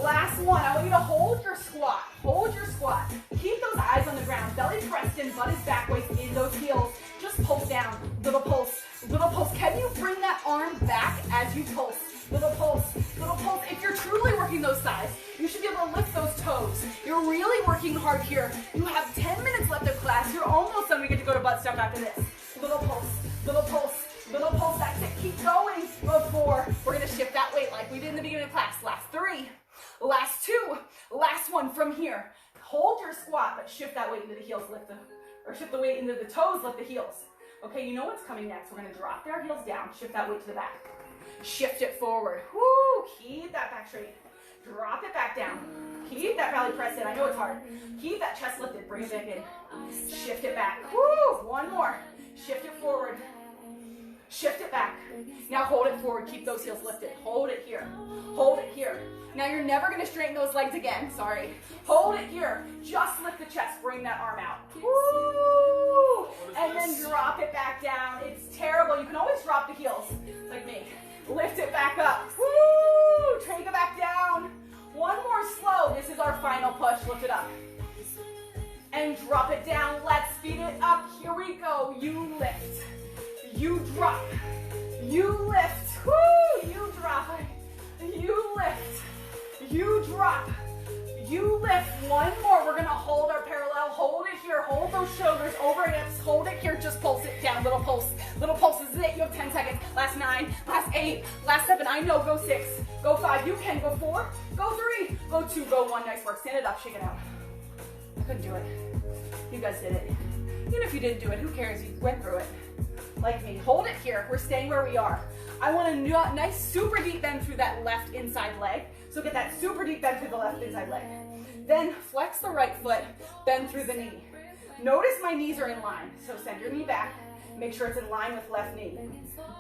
Last 1. I want you to hold your squat. Hold your squat. Keep those eyes on the ground. Belly pressed in, butt is back, waist in those heels. Just pulse down. Little pulse. Little pulse. Can you bring that arm back as you pulse? Little pulse. Little pulse. If you're truly working those thighs, you should be able to lift those toes. You're really working hard here. You have 10 minutes left of class. You're almost done. We get to go to butt stuff after this. Little pulse. Little pulse. Little pulse. That's it. Keep going. Little 4. We're going to shift that weight like we did in the beginning of class. Last 3. Last 2. Last 1 from here. Hold your squat, but shift that weight into the heels. Shift the weight into the toes, lift the heels. Okay, you know what's coming next. We're going to drop our heels down. Shift that weight to the back. Shift it forward. Woo! Keep that back straight. Drop it back down. Keep that belly pressed in. I know it's hard. Keep that chest lifted. Bring it back in. Shift it back. Woo! 1 more. Shift it forward. Shift it back. Now hold it forward. Keep those heels lifted. Hold it here. Hold it here. Now you're never going to straighten those legs again. Sorry. Hold it here. Just lift the chest. Bring that arm out. Woo! And then drop it back down. It's terrible. You can always drop the heels, like me. Lift it back up. Woo! Take it back down. 1 more slow. This is our final push. Lift it up. And drop it down. Let's speed it up. Here we go. You lift. You drop. You lift. Woo! You drop. You lift. You drop. You lift. 1 more. We're going to hold our parallel. Hold it here. Hold those shoulders over hips. Hold it here. Just pulse it down. Little pulse. Little pulse. This is it. You have 10 seconds. Last 9. Last 8. Last 7. I know. Go 6. Go 5. You can. Go 4. Go 3. Go 2. Go 1. Nice work. Stand it up. Shake it out. I couldn't do it. You guys did it. Even if you didn't do it, who cares? You went through it. Like me. Hold it here. We're staying where we are. I want a nice super deep bend through that left inside leg. So get that super deep bend through the left inside leg. Then flex the right foot, bend through the knee. Notice my knees are in line. So send your knee back. Make sure it's in line with left knee.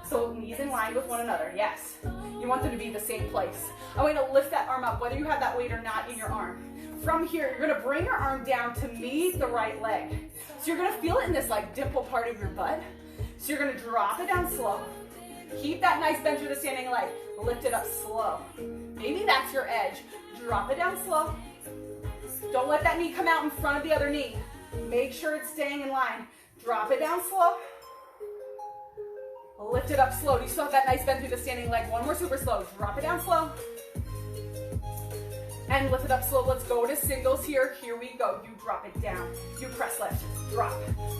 So knees in line with one another. Yes. You want them to be the same place. I want you to lift that arm up, whether you have that weight or not in your arm. From here, you're going to bring your arm down to meet the right leg. So you're going to feel it in this like dimple part of your butt. So you're going to drop it down slow. Keep that nice bend through the standing leg. Lift it up slow. Maybe that's your edge. Drop it down slow. Don't let that knee come out in front of the other knee. Make sure it's staying in line. Drop it down slow. Lift it up slow. Do you still have that nice bend through the standing leg? 1 more super slow. Drop it down slow. And lift it up slow. Let's go to singles here. Here we go. You drop it down. You press left, drop,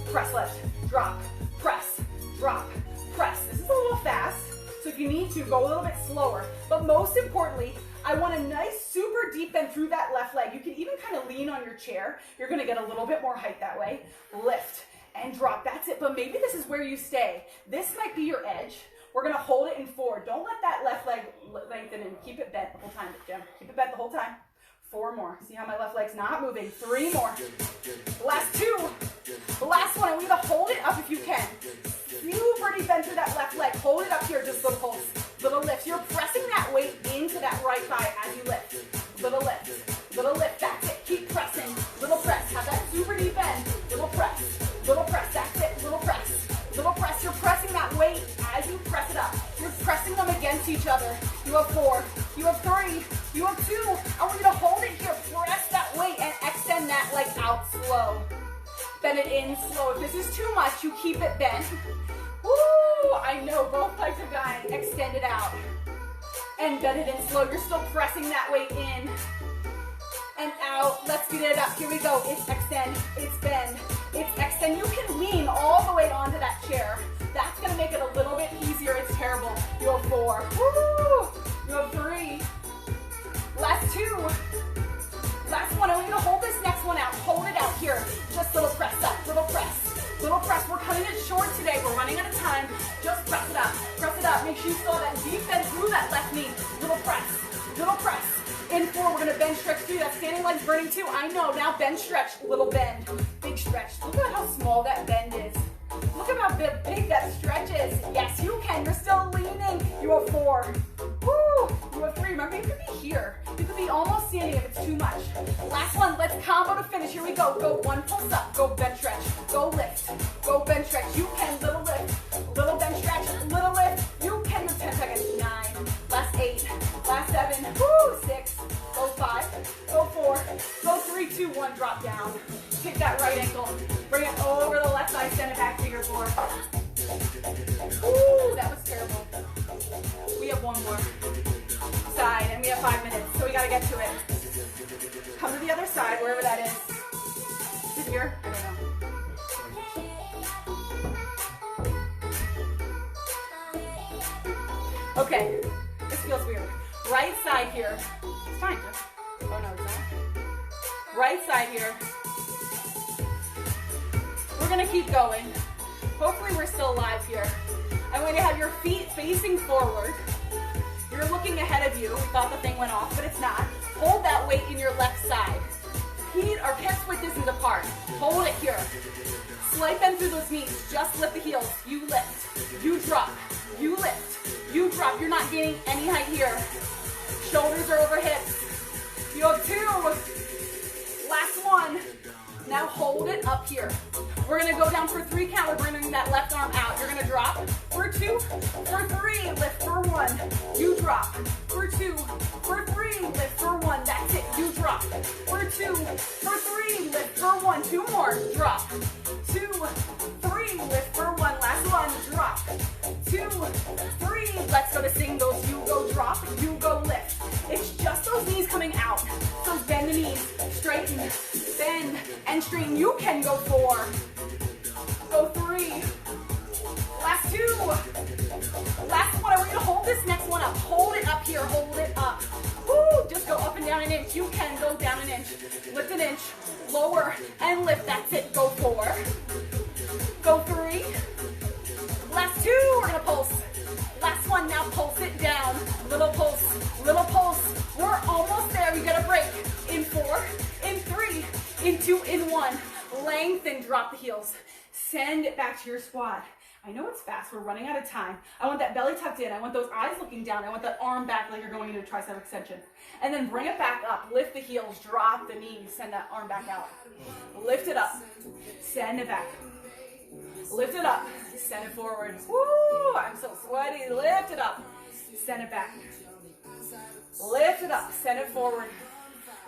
press left, drop, press, drop, press. This is a little fast, so if you need to, go a little bit slower. But most importantly, I want a nice super deep bend through that left leg. You can even kind of lean on your chair. You're going to get a little bit more height that way. Lift and drop. That's it. But maybe this is where you stay. This might be your edge. We're going to hold it in 4. Don't let that left leg lengthen and keep it bent the whole time, Jim. Keep it bent the whole time. 4 more. See how my left leg's not moving. 3 more. Last 2. Last 1. I want you to hold it up if you can. Super deep bend through that left leg. Hold it up here. Just little pulse. Little lift. You're pressing that weight into that right thigh as you lift. Little lift. Little lift. That's it. Keep pressing. Little press. Have that super deep bend. Little press. Little press. That's it. Little press. Little press. You're pressing that weight as you press it up. You're pressing them against each other. You have 4. You have 3. You have 2. I want you to hold it here. Press that weight and extend that leg out slow. Bend it in slow. If this is too much, you keep it bent. Woo! I know both legs are dying. Extend it out. And bend it in slow. You're still pressing that weight in and out. Let's speed it up. Here we go. It's extend. It's bend. It's extend. You can lean all the way 4. Woo! You have 3. Last 2. Last one. I want you to hold this next one out. Hold it out here. Just little press up. Little press. Little press. We're cutting it short today. We're running out of time. Just press it up. Press it up. Make sure you feel that deep bend through that left knee. Little press. Little press. In 4. We're going to bend, stretch through that. Standing legs burning too. I know. Now bend, stretch. Little bend. Big stretch. Look at how small that bend is. Look at how big that stretch is. Yes, you can. You're still leaning. You have 4. Woo! You have 3. Remember, you could be here. You could be almost standing if it's too much. Last one. Let's combo to finish. Here we go. Go 1 pulse up. Go bend stretch. Go lift. Go bend stretch. You can. Little lift. Little bend stretch. Little lift. You can. With 10 seconds. 9. Last 8. Last 7. Woo! 6. Go 5. Go 4. Go 3, 2, 1. Drop down. Kick that right ankle. Bring it over the left side. Send it back to your floor. Ooh, that was terrible. We have 1 more side, and we have 5 minutes, so we gotta get to it. Come to the other side, wherever that is. Is it here? I don't know. Okay, this feels weird. Right side here. It's fine, Jeff. Oh no, it's not. Right side here. We're gonna keep going. Hopefully we're still alive here. I want you to have your feet facing forward. You're looking ahead of you. We thought the thing went off, but it's not. Hold that weight in your left side. Feet or hips width isn't apart. Hold it here. Slight bend through those knees. Just lift the heels. You lift. You drop. You lift. You drop. You're not gaining any height here. Shoulders are over hips. You have 2. Last one. Now hold it up here. We're going to go down for 3 count. We're bringing that left arm out. You're going to drop for 2, for 3, lift for 1. You drop for 2, for 3, lift for 1. That's it. You drop for 2, for 3, lift for 1. 2 more. Drop. 2, 3, lift for 1. Last one. Drop. 2, 3. Let's go to singles. You go drop. You go lift. It's just those knees coming out. So bend the knees. Straighten. Bend and straighten. You can go 4. Go 3. Last 2. Last one. I want you to hold this next one up. Hold it up here. Hold it up. Woo! Just go up and down an inch. You can go down an inch. Lift an inch. Lower and lift. That's it. Go 4. Go 3. Last 2. We're going to pulse. Last one. Now pulse it down. Little pulse. Little pulse. We're almost there. We get a break. In 4. In 3. In 2. In 1. Lengthen. Drop the heels. Send it back to your squat. I know it's fast. We're running out of time. I want that belly tucked in. I want those eyes looking down. I want that arm back like you're going into a tricep extension. And then bring it back up. Lift the heels. Drop the knees. Send that arm back out. Lift it up. Send it back. Lift it up. Send it forward. Woo! I'm so sweaty. Lift it up. Send it back. Lift it up. Send it forward.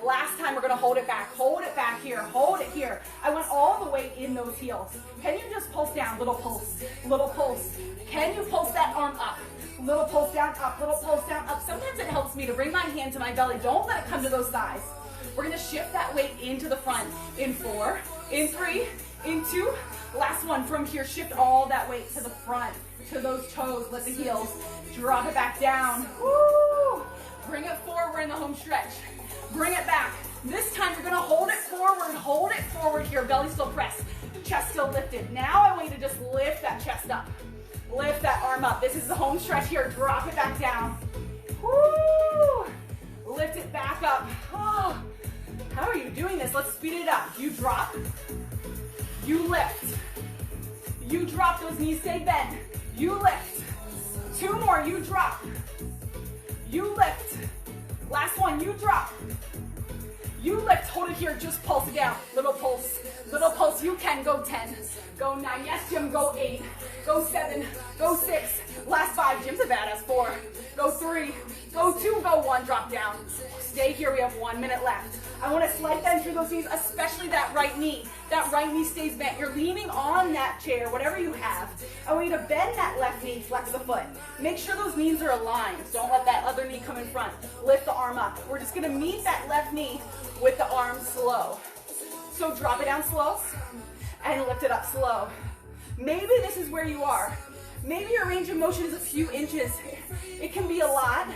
Last time, we're going to hold it back. Hold it back here. Hold it here. I want all the weight in those heels. Can you just pulse down? Little pulse. Little pulse. Can you pulse that arm up? Little pulse down, up. Little pulse down, up. Sometimes it helps me to bring my hand to my belly. Don't let it come to those thighs. We're going to shift that weight into the front. In 4. In 3. In 2. Last one. From here, shift all that weight to the front. To those toes. Let the heels. Drop it back down. Woo! Bring it forward. We're in the home stretch. Bring it back. This time you're going to hold it forward. Hold it forward here. Belly still pressed. Chest still lifted. Now I want you to just lift that chest up. Lift that arm up. This is the home stretch here. Drop it back down. Woo! Lift it back up. Oh, how are you doing this? Let's speed it up. You drop. You lift. You drop. Those knees stay bent. You lift. 2 more. You drop. You lift. Last one, you drop. You lift, hold it here, just pulse it down. Little pulse, you can go 10. Go 9, yes Jim, go 8. Go 7, go 6. Last 5, Jim's a badass. 4. Go 3, go 2, go 1, drop down. Stay here, we have 1 minute left. I want to slight bend through those knees, especially that right knee. That right knee stays bent. You're leaning on that chair, whatever you have. I want you to bend that left knee, flex the foot. Make sure those knees are aligned. Don't let that other knee come in front. Lift the arm up. We're just going to meet that left knee with the arm slow. So drop it down slow and lift it up slow. Maybe this is where you are. Maybe your range of motion is a few inches. It can be a lot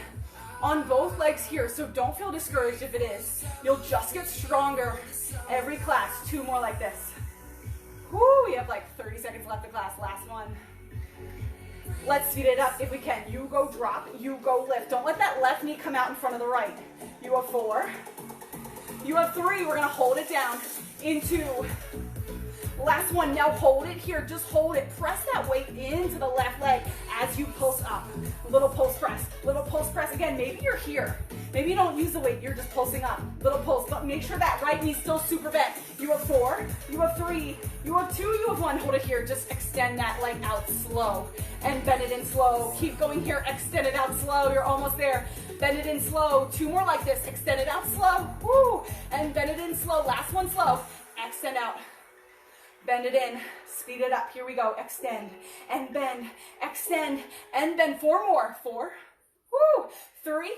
on both legs here, so don't feel discouraged if it is. You'll just get stronger every class. 2 more like this. Whoo, we have like 30 seconds left of class. Last one. Let's speed it up if we can. You go drop, you go lift. Don't let that left knee come out in front of the right. You have 4. You have 3. We're gonna hold it down in 2. Last one, now hold it here, just hold it. Press that weight into the left leg as you pulse up. Little pulse press, little pulse press. Again, maybe you're here. Maybe you don't use the weight, you're just pulsing up. Little pulse, but make sure that right knee's still super bent. You have 4, you have 3, you have 2, you have 1. Hold it here, just extend that leg out slow and bend it in slow. Keep going here, extend it out slow, you're almost there. Bend it in slow, 2 more like this, extend it out slow, woo, and bend it in slow. Last one slow, extend out. Bend it in, speed it up. Here we go. Extend and bend, extend and bend. 4 more. 4, woo, 3,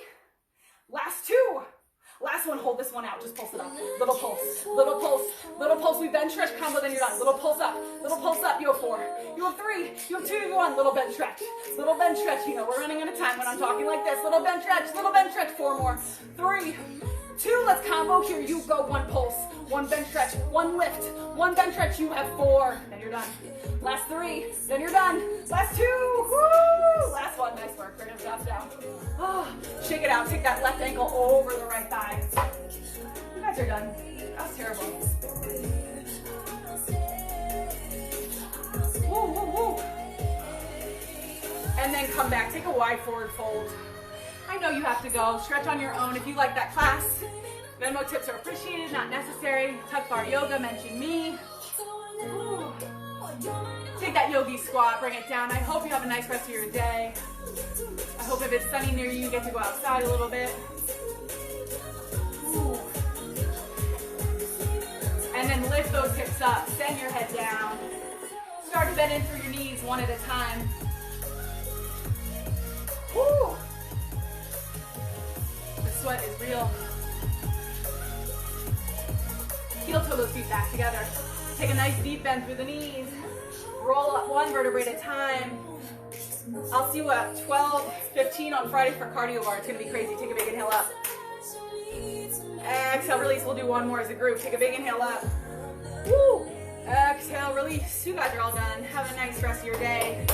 last 2. Last one, hold this one out, just pulse it up. Little pulse, little pulse, little pulse. We bench stretch combo, then you're done. Little pulse up, you have 4. You have 3, you have 2, you have 1. Little bench stretch, little bench stretch. You know we're running out of time when I'm talking like this. Little bench stretch, little bench stretch. 4 more. 3, 2, let's combo here. You go 1 pulse, 1 bench stretch, 1 lift, 1 bench stretch. You have 4, then you're done. Last 3, then you're done. Last 2, woo! Last one, nice work. Bring it down. Oh, shake it out. Take that left ankle over the right thigh. You guys are done. That was terrible. Woo, woo, woo. And then come back. Take a wide forward fold. I know you have to go. Stretch on your own if you like that class. Venmo tips are appreciated, not necessary. Tuck bar yoga, mention me. Ooh. Take that yogi squat, bring it down. I hope you have a nice rest of your day. I hope if it's sunny near you, you get to go outside a little bit. Ooh. And then lift those hips up, send your head down. Start to bend in through your knees one at a time. Woo. The sweat is real. Heel toe those feet back together. Take a nice deep bend through the knees. Roll up 1 vertebrae at a time. I'll see you at 12:15 on Friday for cardio bar. It's gonna be crazy. Take a big inhale up. Exhale, release. We'll do 1 more as a group. Take a big inhale up. Woo! Exhale, release. You guys are all done. Have a nice rest of your day.